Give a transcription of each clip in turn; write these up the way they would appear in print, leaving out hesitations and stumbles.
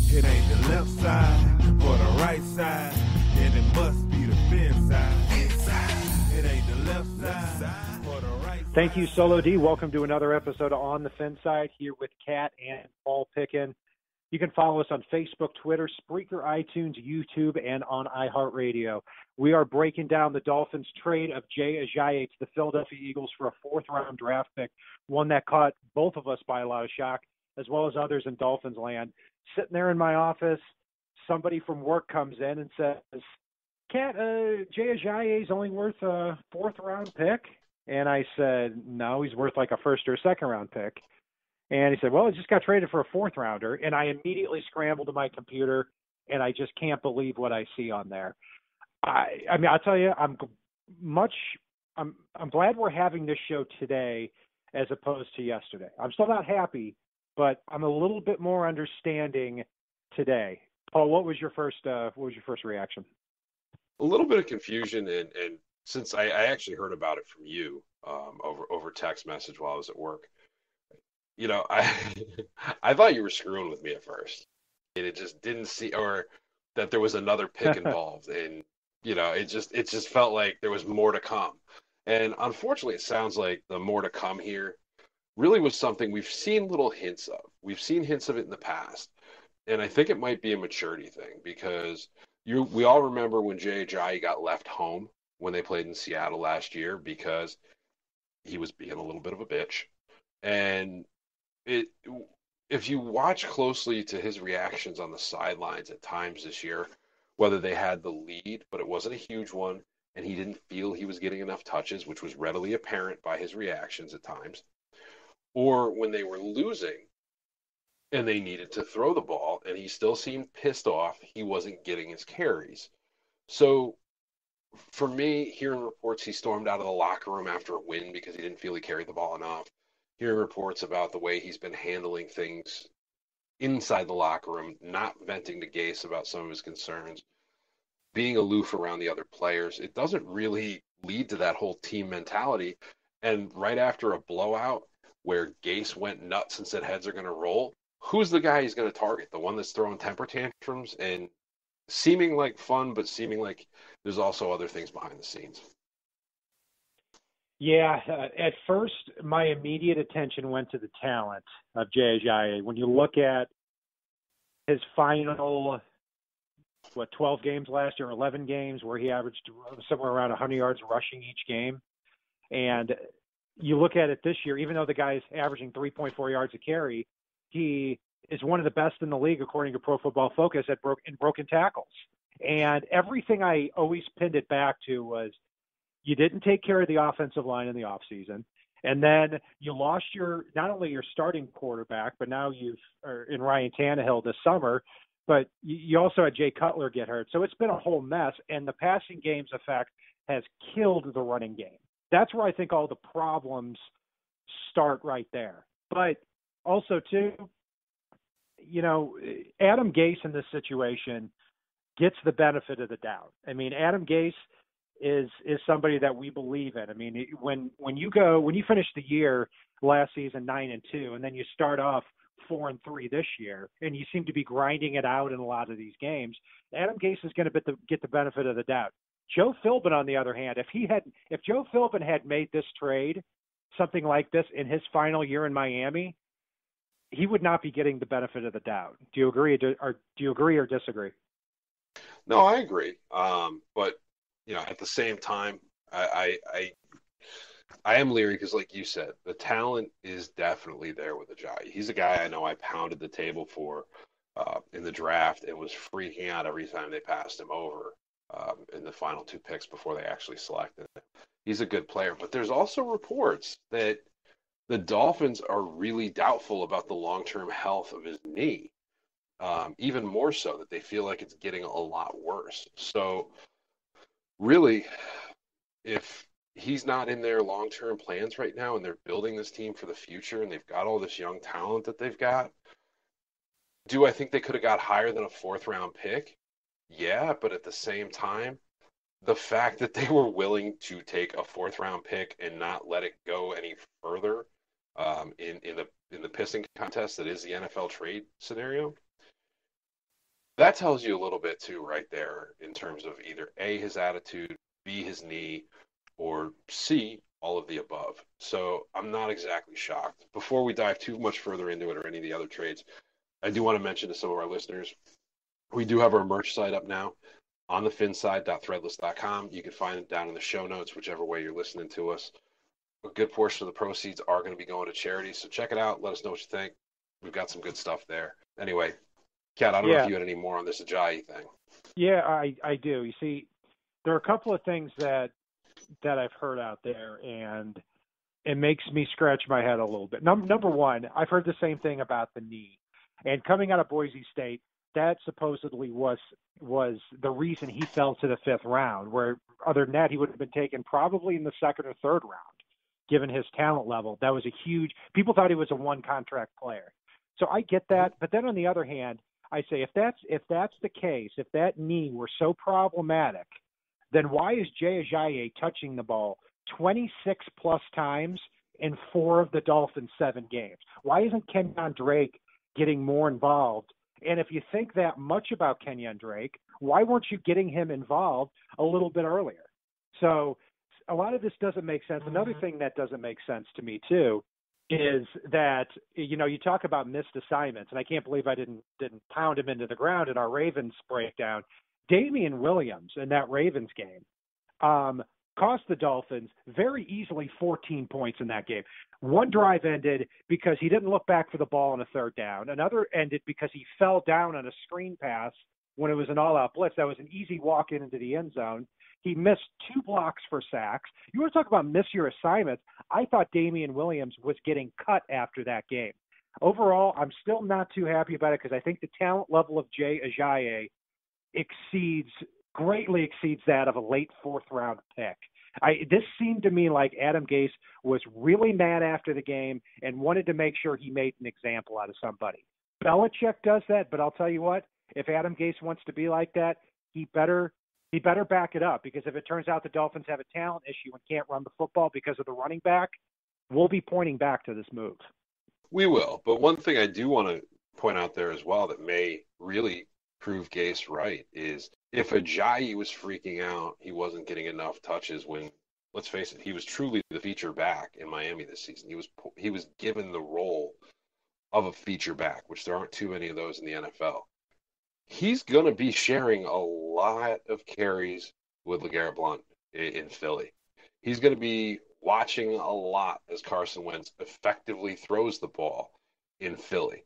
It ain't the left side or the right side, then it must be the fin side. Inside. It ain't the left side or the right side. Thank you, Solo D. Welcome to another episode of On the Fin Side here with Kat and Paul Pickin. You can follow us on Facebook, Twitter, Spreaker, iTunes, YouTube, and on iHeartRadio. We are breaking down the Dolphins' trade of Jay Ajayi to the Philadelphia Eagles for a fourth-round draft pick, one that caught both of us by a lot of shock, as well as others in Dolphins land. Sitting there in my office, somebody from work comes in and says, Kat, Jay Ajayi is only worth a fourth-round pick? And I said, no, he's worth like a first or second-round pick. And he said, well, he just got traded for a fourth-rounder. And I immediately scrambled to my computer, and I just can't believe what I see on there. I mean, I'll tell you, I'm glad we're having this show today as opposed to yesterday. I'm still not happy, but I'm a little bit more understanding today. Paul, what was your first reaction? A little bit of confusion, and since I actually heard about it from you over text message while I was at work. You know, I thought you were screwing with me at first. And it just didn't see, or that there was another pick involved, and you know, it just felt like there was more to come. And unfortunately, it sounds like the more to come here really was something we've seen little hints of. We've seen hints of it in the past, and I think it might be a maturity thing because we all remember when Jay Ajayi got left home when they played in Seattle last year because he was being a little bit of a bitch, and if you watch closely to his reactions on the sidelines at times this year, whether they had the lead, but it wasn't a huge one, and he didn't feel he was getting enough touches, which was readily apparent by his reactions at times, or when they were losing and they needed to throw the ball, and he still seemed pissed off he wasn't getting his carries. So for me, hearing reports he stormed out of the locker room after a win because he didn't feel he carried the ball enough, hearing reports about the way he's been handling things inside the locker room, not venting to Gase about some of his concerns, being aloof around the other players, it doesn't really lead to that whole team mentality. And right after a blowout where Gase went nuts and said heads are going to roll, who's the guy he's going to target? The one that's throwing temper tantrums and seeming like fun, but seeming like there's also other things behind the scenes. Yeah, at first, my immediate attention went to the talent of Jay Ajayi. When you look at his final, 12 games last year, 11 games, where he averaged somewhere around 100 yards rushing each game, and you look at it this year, even though the guy's averaging 3.4 yards a carry, he is one of the best in the league, according to Pro Football Focus, in broken tackles. And everything I always pinned it back to was, you didn't take care of the offensive line in the offseason. And then you lost not only your starting quarterback, but now in Ryan Tannehill this summer, but you also had Jay Cutler get hurt. So it's been a whole mess. And the passing game's effect has killed the running game. That's where I think all the problems start right there. But also, too, you know, Adam Gase in this situation gets the benefit of the doubt. I mean, Adam Gase is somebody that we believe in. I mean, when you finish the year last season 9-2, and then you start off 4-3 this year, and you seem to be grinding it out in a lot of these games, Adam Gase is going to get the benefit of the doubt. Joe Philbin, on the other hand, if Joe Philbin had made this trade, something like this, in his final year in Miami, he would not be getting the benefit of the doubt. Do you agree or disagree? No, I agree. But you know, at the same time, I am leery because, like you said, the talent is definitely there with Ajayi. He's a guy I know I pounded the table for in the draft and was freaking out every time they passed him over in the final two picks before they actually selected him. He's a good player, but there's also reports that the Dolphins are really doubtful about the long-term health of his knee, even more so that they feel like it's getting a lot worse. So really, if he's not in their long-term plans right now and they're building this team for the future and they've got all this young talent that they've got, do I think they could have got higher than a fourth-round pick? Yeah, but at the same time, the fact that they were willing to take a fourth-round pick and not let it go any further in the pissing contest that is the NFL trade scenario, That tells you a little bit too, right there, in terms of either A, his attitude, B, his knee, or C, all of the above. So I'm not exactly shocked. Before we dive too much further into it or any of the other trades, I do want to mention to some of our listeners, we do have our merch site up now on the finside.threadless.com. You can find it down in the show notes, whichever way you're listening to us. A good portion of the proceeds are going to be going to charity, so check it out. Let us know what you think. We've got some good stuff there. Anyway, Kat, I don't know if Yeah, you had any more on this Ajayi thing. yeah, I do. You see, there are a couple of things that I've heard out there, and it makes me scratch my head a little bit. Number one, I've heard the same thing about the knee, and coming out of Boise State, that supposedly was the reason he fell to the fifth round. Where other than that, he would have been taken probably in the second or third round, given his talent level. That was a huge. People thought he was a one contract player, so I get that. But then on the other hand, I say if that's the case, if that knee were so problematic, then why is Jay Ajayi touching the ball 26 plus times in 4 of the Dolphins' 7 games? Why isn't Kenyon Drake getting more involved? And if you think that much about Kenyon Drake, why weren't you getting him involved a little bit earlier? So a lot of this doesn't make sense. Another thing that doesn't make sense to me too is that, you know, you talk about missed assignments, and I can't believe I didn't pound him into the ground in our Ravens breakdown. Damian Williams in that Ravens game cost the Dolphins very easily 14 points in that game. One drive ended because he didn't look back for the ball on a third down. Another ended because he fell down on a screen pass when it was an all-out blitz. That was an easy walk into the end zone. He missed 2 blocks for sacks. You want to talk about miss your assignments? I thought Damian Williams was getting cut after that game. Overall, I'm still not too happy about it because I think the talent level of Jay Ajayi greatly exceeds that of a late 4th round pick. This seemed to me like Adam Gase was really mad after the game and wanted to make sure he made an example out of somebody. Belichick does that, but I'll tell you what, if Adam Gase wants to be like that, he better back it up, because if it turns out the Dolphins have a talent issue and can't run the football because of the running back, we'll be pointing back to this move. We will, but one thing I do want to point out there as well that may really prove Gase right is if Ajayi was freaking out, he wasn't getting enough touches when, let's face it, he was truly the feature back in Miami this season. He was given the role of a feature back, which there aren't too many of those in the NFL. He's going to be sharing a lot of carries with LeGarrette Blount in Philly. He's going to be watching a lot as Carson Wentz effectively throws the ball in Philly.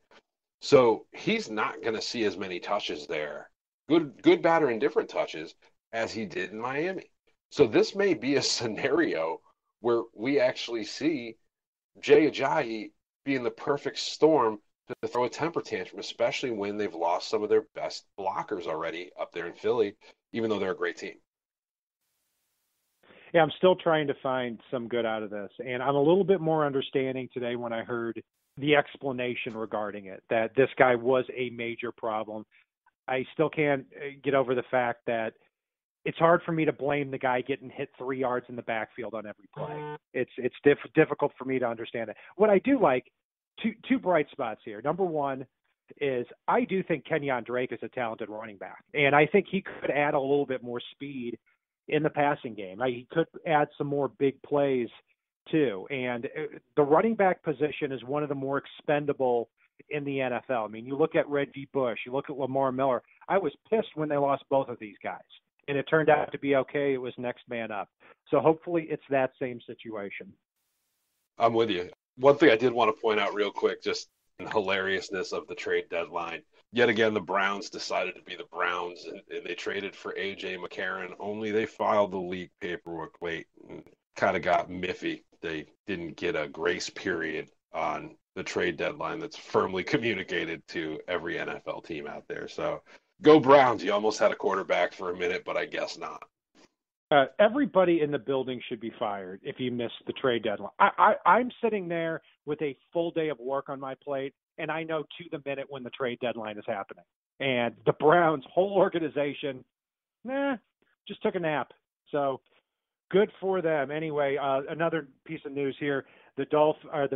So he's not going to see as many touches there, good, bad, or indifferent touches, as he did in Miami. So this may be a scenario where we actually see Jay Ajayi being the perfect storm to throw a temper tantrum, especially when they've lost some of their best blockers already up there in Philly, even though they're a great team. Yeah, I'm still trying to find some good out of this. And I'm a little bit more understanding today when I heard the explanation regarding it, that this guy was a major problem. I still can't get over the fact that it's hard for me to blame the guy getting hit 3 yards in the backfield on every play. It's difficult for me to understand it. What I do like, two bright spots here. Number one is I do think Kenyon Drake is a talented running back, and I think he could add a little bit more speed in the passing game. He could add some more big plays too. And the running back position is one of the more expendable in the NFL. I mean, you look at Reggie Bush, you look at Lamar Miller. I was pissed when they lost both of these guys, and it turned out to be okay. It was next man up. So hopefully it's that same situation. I'm with you. One thing I did want to point out real quick, just in hilariousness of the trade deadline. Yet again, the Browns decided to be the Browns, and they traded for A.J. McCarron, only they filed the leak paperwork late and kind of got miffy. They didn't get a grace period on the trade deadline that's firmly communicated to every NFL team out there. So go Browns. You almost had a quarterback for a minute, but I guess not. Everybody in the building should be fired if you miss the trade deadline. I'm sitting there with a full day of work on my plate, and I know to the minute when the trade deadline is happening. And the Browns' whole organization, just took a nap. So good for them. Anyway, another piece of news here: the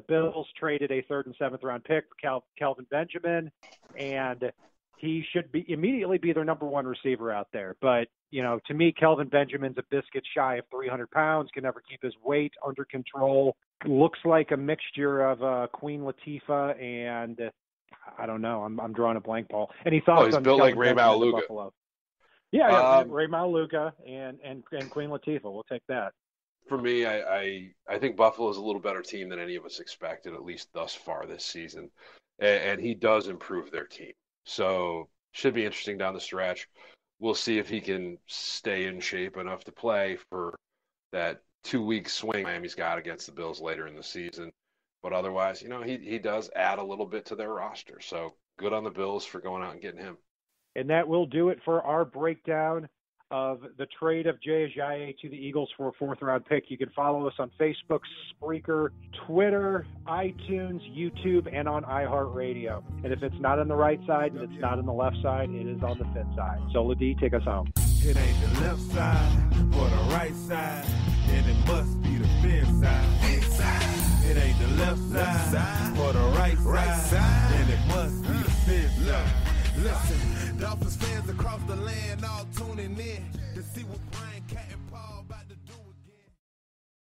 Bills traded a 3rd and 7th round pick for Kelvin Benjamin, and he should be immediately be their number one receiver out there. But, to me, Kelvin Benjamin's a biscuit shy of 300 pounds, can never keep his weight under control. Looks like a mixture of Queen Latifah and I don't know. I'm drawing a blank, Paul. Any thoughts he's on built Kelvin like Ray Benjamin in Maluga. Buffalo? Yeah, Ray Maluga and Queen Latifah. We'll take that. For me, I think Buffalo is a little better team than any of us expected, at least thus far this season. And he does improve their team. So should be interesting down the stretch. We'll see if he can stay in shape enough to play for that 2-week swing Miami's got against the Bills later in the season. But otherwise, he does add a little bit to their roster. So good on the Bills for going out and getting him. And that will do it for our breakdown of the trade of Jay Ajayi to the Eagles for a fourth-round pick. You can follow us on Facebook, Spreaker, Twitter, iTunes, YouTube, and on iHeartRadio. And if it's not on the right side and it's not on the left side, it is on the fit side. So, Ladie, take us home. It ain't the left side or the right side, and it must be the fin side. Inside. It ain't the left side or the right side, and it must be the fin side. Listen, Dolphins